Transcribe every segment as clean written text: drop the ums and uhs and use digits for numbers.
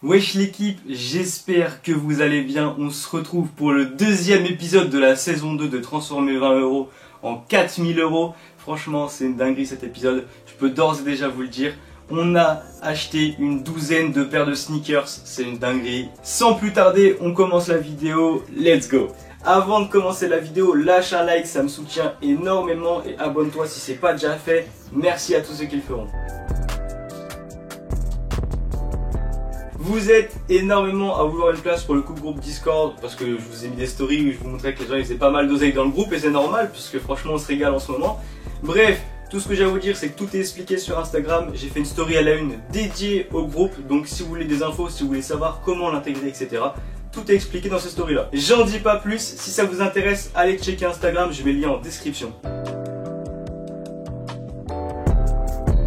Wesh l'équipe, j'espère que vous allez bien. On se retrouve pour le deuxième épisode de la saison 2 de transformer 20€ en 4000€. Franchement, c'est une dinguerie cet épisode. Je peux d'ores et déjà vous le dire. On a acheté une douzaine de paires de sneakers. C'est une dinguerie. Sans plus tarder, on commence la vidéo. Let's go! Avant de commencer la vidéo, lâche un like, ça me soutient énormément. Et abonne-toi si c'est pas déjà fait. Merci à tous ceux qui le feront. Vous êtes énormément à vouloir une place pour le couple groupe Discord parce que je vous ai mis des stories où je vous montrais que les gens ils faisaient pas mal d'oseille dans le groupe et c'est normal puisque franchement on se régale en ce moment. Bref, tout ce que j'ai à vous dire c'est que tout est expliqué sur Instagram. J'ai fait une story à la une dédiée au groupe, donc si vous voulez des infos, si vous voulez savoir comment l'intégrer, etc. Tout est expliqué dans cette story là. J'en dis pas plus, si ça vous intéresse, allez checker Instagram, je mets le lien en description.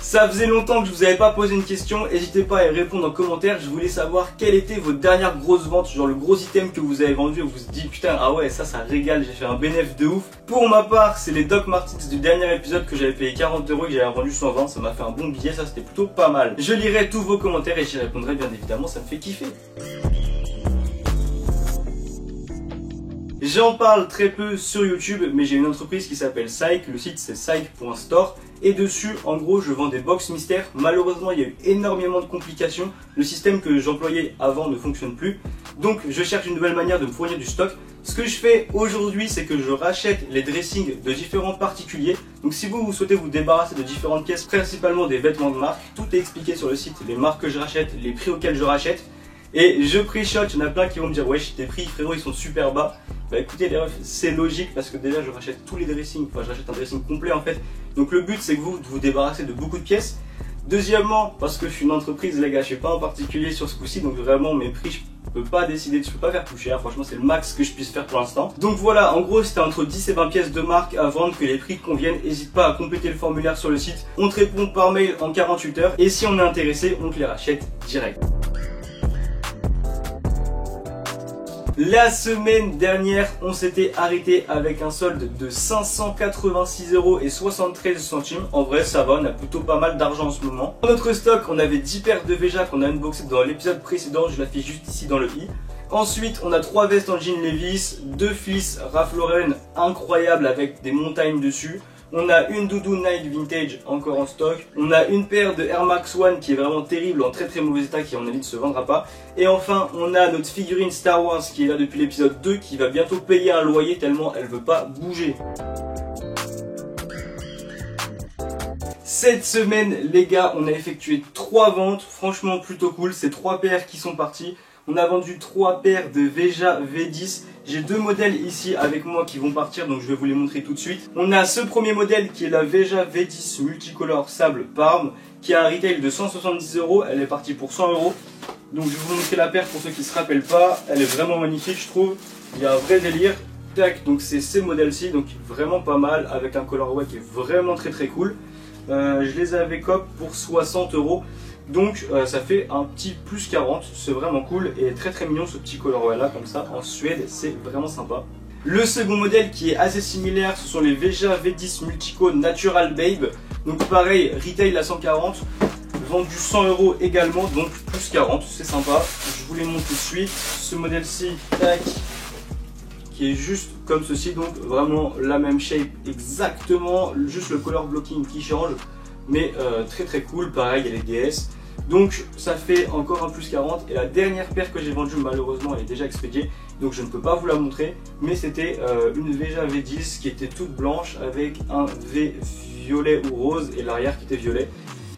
Ça faisait longtemps que je vous avais pas posé une question, n'hésitez pas à y répondre en commentaire. Je voulais savoir quelle était votre dernière grosse vente, genre le gros item que vous avez vendu et vous vous dites putain ah ouais ça régale, j'ai fait un bénéfice de ouf. Pour ma part c'est les Doc Martens du dernier épisode que j'avais payé 40€ et que j'avais vendu 120, ça m'a fait un bon billet, ça c'était plutôt pas mal. Je lirai tous vos commentaires et j'y répondrai bien évidemment, ça me fait kiffer. J'en parle très peu sur YouTube, mais j'ai une entreprise qui s'appelle Psych, le site c'est psych.store et dessus en gros je vends des box mystères. Malheureusement il y a eu énormément de complications, le système que j'employais avant ne fonctionne plus, donc je cherche une nouvelle manière de me fournir du stock. Ce que je fais aujourd'hui c'est que je rachète les dressings de différents particuliers, donc si vous souhaitez vous débarrasser de différentes pièces, principalement des vêtements de marque, tout est expliqué sur le site, les marques que je rachète, les prix auxquels je rachète. Et je pré-shot, il y en a plein qui vont me dire wesh tes prix frérot ils sont super bas. Bah écoutez les refs, c'est logique parce que déjà je rachète tous les dressings, enfin je rachète un dressing complet en fait. Donc le but c'est que vous débarrassez de beaucoup de pièces. Deuxièmement, parce que je suis une entreprise les gars, je suis pas en particulier sur ce coup-ci, donc vraiment mes prix je peux pas décider, je peux pas faire plus cher, franchement c'est le max que je puisse faire pour l'instant. Donc voilà, en gros c'était entre 10 et 20 pièces de marque à vendre, que les prix conviennent, n'hésite pas à compléter le formulaire sur le site. On te répond par mail en 48 heures et si on est intéressé, on te les rachète direct. La semaine dernière, on s'était arrêté avec un solde de 586,73€. En vrai, ça va, on a plutôt pas mal d'argent en ce moment. Dans notre stock, on avait 10 paires de Veja qu'on a unboxé dans l'épisode précédent, je la fais juste ici dans le i. Ensuite, on a 3 vestes en jean Levi's, 2 fleece Ralph Lauren incroyables avec des montagnes dessus. On a une doudou Nike Vintage encore en stock. On a une paire de Air Max One qui est vraiment terrible, en très mauvais état, qui à mon avis ne se vendra pas. Et enfin, on a notre figurine Star Wars qui est là depuis l'épisode 2, qui va bientôt payer un loyer tellement elle veut pas bouger. Cette semaine, les gars, on a effectué 3 ventes, franchement plutôt cool. C'est 3 paires qui sont parties. On a vendu 3 paires de Veja V10. J'ai 2 modèles ici avec moi qui vont partir, donc je vais vous les montrer tout de suite. On a ce premier modèle qui est la Veja V10 multicolore sable Parme, qui a un retail de 170€. Elle est partie pour 100€. Donc je vais vous montrer la paire pour ceux qui ne se rappellent pas. Elle est vraiment magnifique, je trouve. Il y a un vrai délire. Tac, donc c'est ces modèles-ci, donc vraiment pas mal, avec un colorway qui est vraiment très cool. Je les ai avec Coop pour 60€. Donc ça fait un petit plus 40, c'est vraiment cool et très mignon ce petit colorway là comme ça en Suède, c'est vraiment sympa. Le second modèle qui est assez similaire, ce sont les Veja V10 Multico Natural Babe. Donc pareil, retail à 140, vendu 100€ également, donc plus 40, c'est sympa. Je vous les montre tout de suite. Ce modèle-ci, tac, qui est juste comme ceci, donc vraiment la même shape exactement, juste le color blocking qui change. Mais très cool, pareil, il y a les DS. Donc ça fait encore un plus 40. Et la dernière paire que j'ai vendue, malheureusement, elle est déjà expédiée. Donc je ne peux pas vous la montrer. Mais c'était une Veja V10 qui était toute blanche avec un V violet ou rose et l'arrière qui était violet.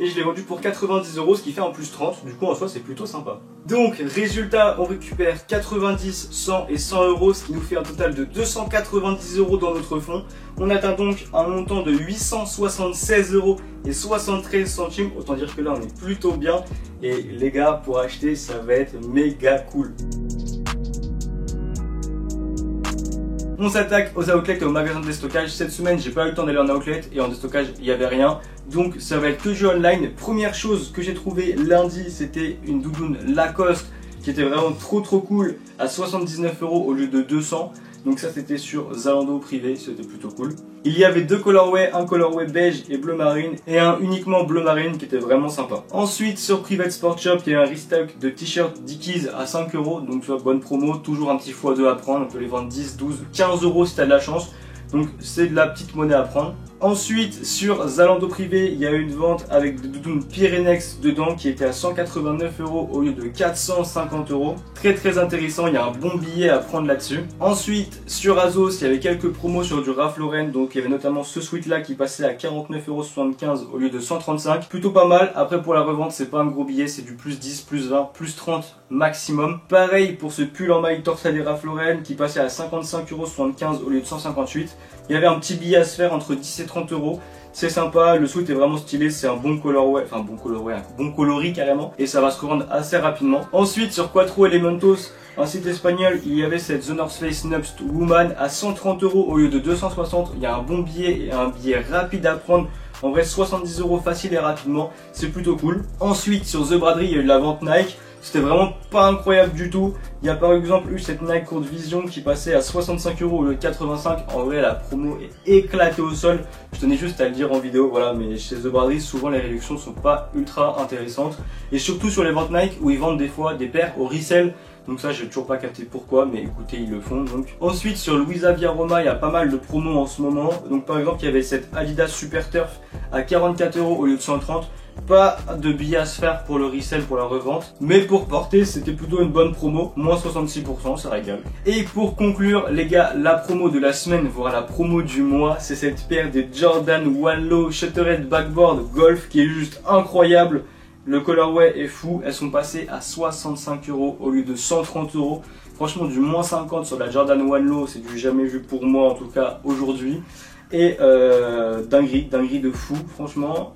Et je l'ai vendu pour 90€, ce qui fait un plus 30. Du coup en soi c'est plutôt sympa. Donc résultat, on récupère 90, 100 et 100€, ce qui nous fait un total de 290€ dans notre fonds. On atteint donc un montant de 876,73€. Autant dire que là on est plutôt bien. Et les gars, pour acheter ça va être méga cool. On s'attaque aux outlets et aux magasins de déstockage. Cette semaine, j'ai pas eu le temps d'aller en outlet et en déstockage, il n'y avait rien. Donc ça va être que du online. Première chose que j'ai trouvé lundi, c'était une doudoune Lacoste qui était vraiment trop cool à 79€ au lieu de 200. Donc ça c'était sur Zalando privé, c'était plutôt cool. Il y avait deux colorways, un colorway beige et bleu marine et un uniquement bleu marine qui était vraiment sympa. Ensuite sur Private Sport Shop, il y a un restock de t-shirts Dickies à 5 €. Donc tu vois, bonne promo, toujours un petit x2 à prendre, on peut les vendre 10, 12, 15 € si tu as de la chance. Donc c'est de la petite monnaie à prendre. Ensuite sur Zalando privé, il y a eu une vente avec des doudounes Pyrenex dedans qui était à 189 € au lieu de 450 €. Très intéressant, il y a un bon billet à prendre là-dessus. Ensuite sur Azos, il y avait quelques promos sur du Ralph Lauren, donc il y avait notamment ce sweat là qui passait à 49,75 € au lieu de 135 €. Plutôt pas mal. Après pour la revente, c'est pas un gros billet, c'est du plus 10, plus 20, plus 30 maximum. Pareil pour ce pull en maille torsadé Ralph Lauren qui passait à 55,75 € au lieu de 158 €. Il y avait un petit billet à se faire entre 10 et 30 €. C'est sympa, le sweat est vraiment stylé, c'est un bon colorway, un bon coloris carrément, et ça va se revendre assez rapidement. Ensuite sur Quattro Elementos, un site espagnol, il y avait cette The North Face Nubs Woman à 130 € au lieu de 260 €. Il y a un bon billet et un billet rapide à prendre. En vrai 70 € facile et rapidement, c'est plutôt cool. Ensuite sur The Braderie, il y a eu de la vente Nike. C'était vraiment pas incroyable du tout. Il y a par exemple eu cette Nike Courte Vision qui passait à 65 € au lieu de 85 €. En vrai la promo est éclatée au sol. Je tenais juste à le dire en vidéo, voilà, mais chez The Braderie souvent les réductions sont pas ultra intéressantes. Et surtout sur les ventes Nike où ils vendent des fois des paires au resell. Donc ça j'ai toujours pas capté pourquoi, mais écoutez ils le font donc. Ensuite sur Luisa Via Roma, il y a pas mal de promos en ce moment. Donc par exemple il y avait cette Adidas Super Turf à 44 € au lieu de 130 €. Pas de billets à se faire pour le resell, pour la revente, mais pour porter c'était plutôt une bonne promo, moins 66%, ça régale. Et pour conclure les gars, la promo de la semaine, voire la promo du mois, c'est cette paire des Jordan One Low Shuttered Backboard Golf qui est juste incroyable. Le colorway est fou, elles sont passées à 65 € au lieu de 130 €. Franchement du moins 50 sur la Jordan One Low, c'est du jamais vu pour moi en tout cas aujourd'hui. Et dinguerie de fou franchement,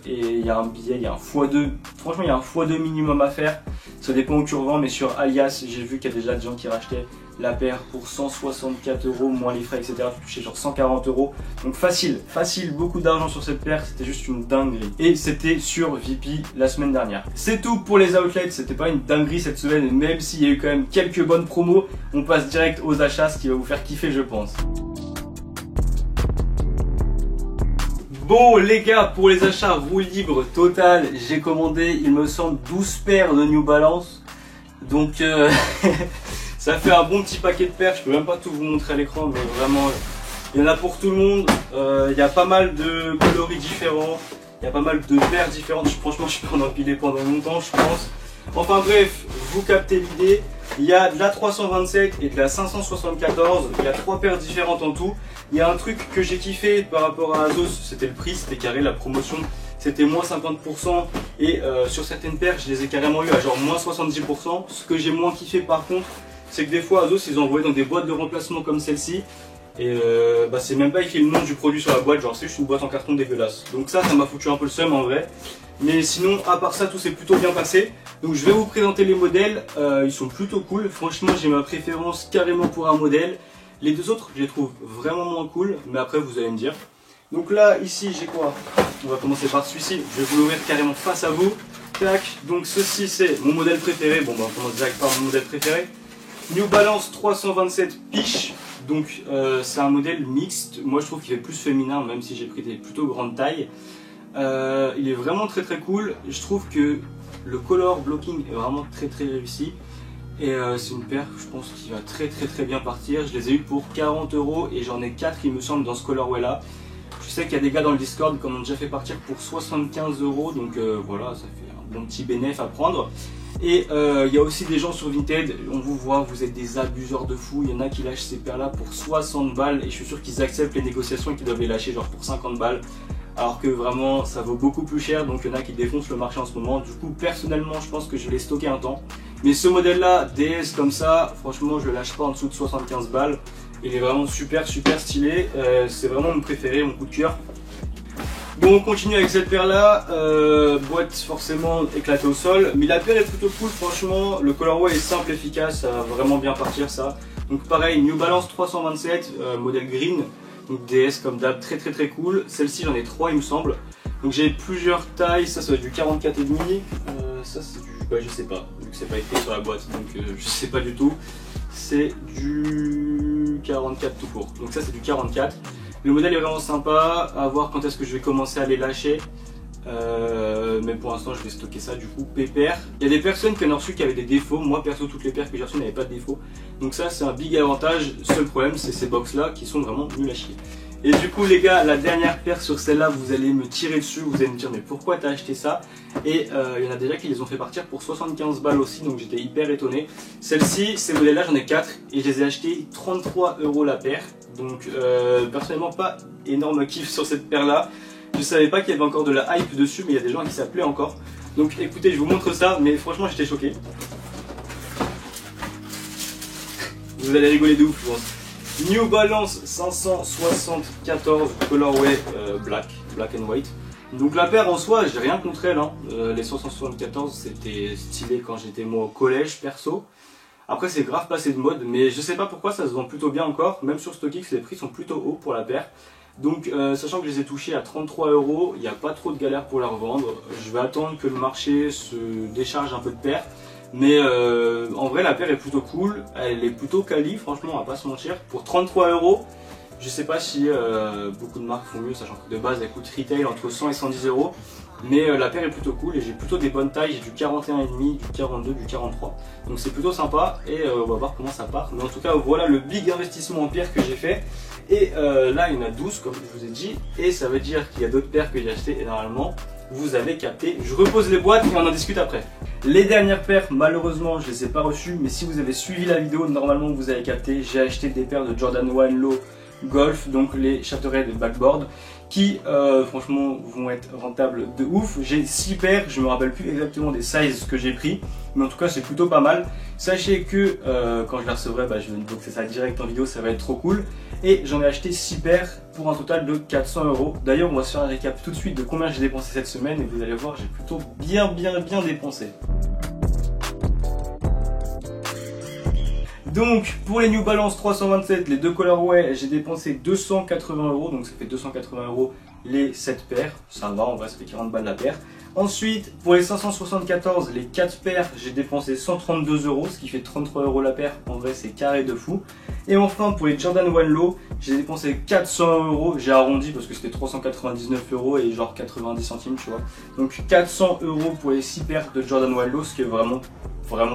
et il y a un billet, il y a un x2, franchement il y a un x2 minimum à faire, ça dépend où tu revends, mais sur Alias j'ai vu qu'il y a déjà des gens qui rachetaient la paire pour 164 € moins les frais etc, tu touchais genre 140 €, donc facile, beaucoup d'argent sur cette paire, c'était juste une dinguerie. Et c'était sur VP la semaine dernière. C'est tout pour les outlets, c'était pas une dinguerie cette semaine, même s'il y a eu quand même quelques bonnes promos, on passe direct aux achats, ce qui va vous faire kiffer je pense. Bon les gars, pour les achats roue libre total, j'ai commandé il me semble 12 paires de New Balance. Donc ça fait un bon petit paquet de paires, je peux même pas tout vous montrer à l'écran mais vraiment il y en a pour tout le monde. Il y a pas mal de coloris différents, il y a pas mal de paires différentes, franchement je peux en empiler pendant longtemps je pense. Enfin bref, vous captez l'idée, il y a de la 327 et de la 574, il y a 3 paires différentes en tout. Il y a un truc que j'ai kiffé par rapport à Azos, c'était le prix, c'était carré, la promotion c'était moins 50% et sur certaines paires je les ai carrément eu à genre moins 70%. Ce que j'ai moins kiffé par contre, c'est que des fois Azos ils envoyaient dans des boîtes de remplacement comme celle-ci et c'est même pas écrit le nom du produit sur la boîte, genre c'est juste une boîte en carton dégueulasse. Donc ça m'a foutu un peu le seum en vrai. Mais sinon à part ça tout s'est plutôt bien passé. Donc je vais vous présenter les modèles, ils sont plutôt cool, franchement j'ai ma préférence carrément pour un modèle. Les deux autres je les trouve vraiment moins cool, mais après vous allez me dire. Donc là ici j'ai quoi? On va commencer par celui-ci, je vais vous l'ouvrir carrément face à vous. Tac, donc ceci c'est mon modèle préféré, bon bah on commence direct par mon modèle préféré. New Balance 327 Piche, donc c'est un modèle mixte, moi je trouve qu'il est plus féminin même si j'ai pris des plutôt grandes tailles. Il est vraiment très cool, je trouve que le color blocking est vraiment très réussi. Et c'est une paire je pense qui va très bien partir. Je les ai eu pour 40 € et j'en ai 4 il me semble dans ce colorway là. Je sais qu'il y a des gars dans le Discord qui en ont déjà fait partir pour 75 €, donc voilà, ça fait un bon petit bénéfice à prendre. Et il y a aussi des gens sur Vinted, on vous voit, vous êtes des abuseurs de fou. Il y en a qui lâchent ces paires là pour 60 balles et je suis sûr qu'ils acceptent les négociations et qu'ils doivent les lâcher genre pour 50 balles. Alors que vraiment ça vaut beaucoup plus cher, donc il y en a qui défoncent le marché en ce moment. Du coup personnellement je pense que je vais les stocker un temps. Mais ce modèle là, DS comme ça, franchement je le lâche pas en dessous de 75 balles. Il est vraiment super stylé, c'est vraiment mon préféré, mon coup de cœur. Bon on continue avec cette paire là, boîte forcément éclatée au sol. Mais la paire est plutôt cool franchement, le colorway est simple, efficace, ça va vraiment bien partir ça. Donc pareil, New Balance 327, modèle green. Donc DS comme d'hab, très cool. Celle-ci j'en ai 3 il me semble. Donc j'ai plusieurs tailles, ça va être du 44,5. Ça c'est du, bah, je sais pas, vu que c'est pas écrit sur la boîte, donc je sais pas du tout. C'est du du 44 tout court. Donc ça c'est du 44. Le modèle est vraiment sympa, à voir quand est-ce que je vais commencer à les lâcher. Mais pour l'instant je vais stocker ça du coup pépère. Il y a des personnes qui en ont reçu qui avaient des défauts. Moi perso toutes les paires que j'ai reçues n'avaient pas de défauts. Donc ça c'est un big avantage. Seul problème c'est ces box là qui sont vraiment nuls à chier. Et du coup les gars, la dernière paire sur celle-là, vous allez me tirer dessus, vous allez me dire mais pourquoi t'as acheté ça? Et il y en a déjà qui les ont fait partir pour 75 balles aussi, donc j'étais hyper étonné. Celle-ci, ces modèles-là, j'en ai 4 et je les ai achetés 33 € la paire. Donc personnellement pas énorme kiff sur cette paire-là. Je savais pas qu'il y avait encore de la hype dessus, mais il y a des gens qui s'appelaient encore. Donc écoutez, je vous montre ça, mais franchement j'étais choqué. Vous allez rigoler de ouf je pense. New Balance 574 colorway black and white. Donc la paire en soi, j'ai rien contre elle. Hein. Les 574 c'était stylé quand j'étais moi au collège perso. Après c'est grave passé de mode, mais je sais pas pourquoi ça se vend plutôt bien encore. Même sur StockX les prix sont plutôt hauts pour la paire. Donc sachant que je les ai touchés à 33 €, il n'y a pas trop de galère pour la revendre. Je vais attendre que le marché se décharge un peu de paires. Mais en vrai la paire est plutôt cool, elle est plutôt quali, franchement on va pas se mentir. Pour 33 €, je sais pas si beaucoup de marques font mieux, sachant que de base elle coûte retail entre 100 et 110 €. Mais la paire est plutôt cool et j'ai plutôt des bonnes tailles, j'ai du 41,5, du 42, du 43. Donc c'est plutôt sympa et on va voir comment ça part. Mais en tout cas voilà le big investissement en paire que j'ai fait. Et là il y en a 12 comme je vous ai dit. Et ça veut dire qu'il y a d'autres paires que j'ai achetées et normalement vous avez capté. Je repose les boîtes et on en discute après. Les dernières paires, malheureusement, je les ai pas reçues, mais si vous avez suivi la vidéo, normalement vous avez capté, j'ai acheté des paires de Jordan 1 Low Golf, donc les Shattered Backboard, qui franchement vont être rentables de ouf. J'ai 6 paires, je me rappelle plus exactement des sizes que j'ai pris, mais en tout cas c'est plutôt pas mal. Sachez que quand je les recevrai, je vais unboxer ça direct en vidéo, ça va être trop cool. Et j'en ai acheté 6 paires pour un total de 400 €. D'ailleurs on va se faire un récap tout de suite de combien j'ai dépensé cette semaine et vous allez voir j'ai plutôt bien dépensé. Donc pour les New Balance 327, les deux colorways, j'ai dépensé 280 €, donc ça fait 280 € les 7 paires, ça va, en vrai ça fait 40 balles la paire. Ensuite pour les 574, les 4 paires, j'ai dépensé 132 €, ce qui fait 33 € la paire, en vrai c'est carré de fou. Et enfin pour les Jordan 1 Low, j'ai dépensé 400 €, j'ai arrondi parce que c'était 399 € et genre 90 centimes tu vois. Donc 400 € pour les 6 paires de Jordan 1 Low, ce qui est vraiment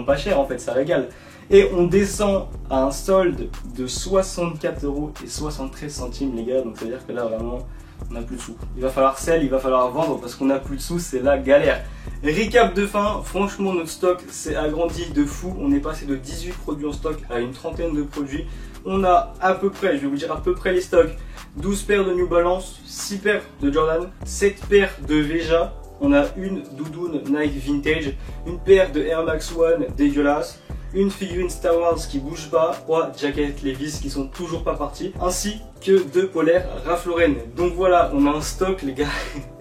pas cher en fait, ça régale. Et on descend à un solde de 64 € et 73 centimes les gars, donc ça veut dire que là vraiment on n'a plus de sous. Il va falloir sell, il va falloir vendre parce qu'on n'a plus de sous, c'est la galère. Récap de fin, franchement notre stock s'est agrandi de fou, on est passé de 18 produits en stock à une trentaine de produits. On a à peu près, je vais vous dire à peu près les stocks, 12 paires de New Balance, 6 paires de Jordan, 7 paires de Veja, on a une doudoune Nike Vintage, une paire de Air Max One dégueulasse, une figurine Star Wars qui bouge pas, 3 jackets Levi's qui sont toujours pas partis, ainsi que 2 polaires Ralph Lauren. Donc voilà, on a un stock les gars,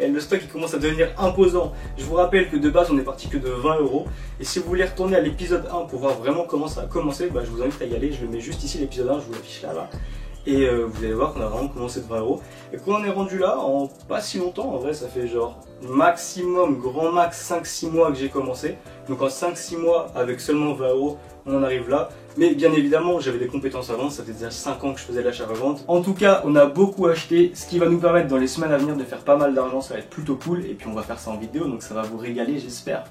et le stock il commence à devenir imposant. Je vous rappelle que de base on est parti que de 20 €, et si vous voulez retourner à l'épisode 1 pour voir vraiment comment ça a commencé, je vous invite à y aller, je le mets juste ici l'épisode 1, je vous l'affiche là. Et vous allez voir qu'on a vraiment commencé de 20 €. Et qu'on en est rendu là en pas si longtemps, en vrai ça fait genre maximum, grand max 5-6 mois que j'ai commencé. Donc en 5-6 mois avec seulement 20 €, on en arrive là. Mais bien évidemment j'avais des compétences avant, ça fait déjà 5 ans que je faisais l'achat-revente. En tout cas on a beaucoup acheté, ce qui va nous permettre dans les semaines à venir de faire pas mal d'argent, ça va être plutôt cool. Et puis on va faire ça en vidéo, donc ça va vous régaler j'espère.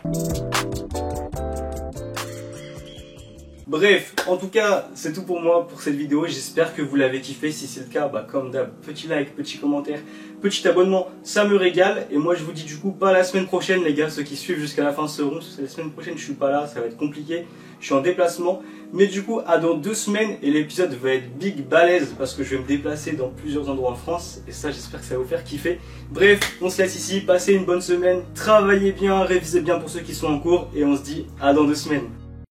Bref, en tout cas, c'est tout pour moi pour cette vidéo. J'espère que vous l'avez kiffé. Si c'est le cas, comme d'hab, petit like, petit commentaire, petit abonnement, ça me régale. Et moi, je vous dis du coup pas la semaine prochaine, les gars. Ceux qui suivent jusqu'à la fin seront. La semaine prochaine, je suis pas là, ça va être compliqué. Je suis en déplacement. Mais du coup, à dans 2 semaines, et l'épisode va être big balèze parce que je vais me déplacer dans plusieurs endroits en France. Et ça, j'espère que ça va vous faire kiffer. Bref, on se laisse ici. Passez une bonne semaine. Travaillez bien, révisez bien pour ceux qui sont en cours. Et on se dit à dans 2 semaines.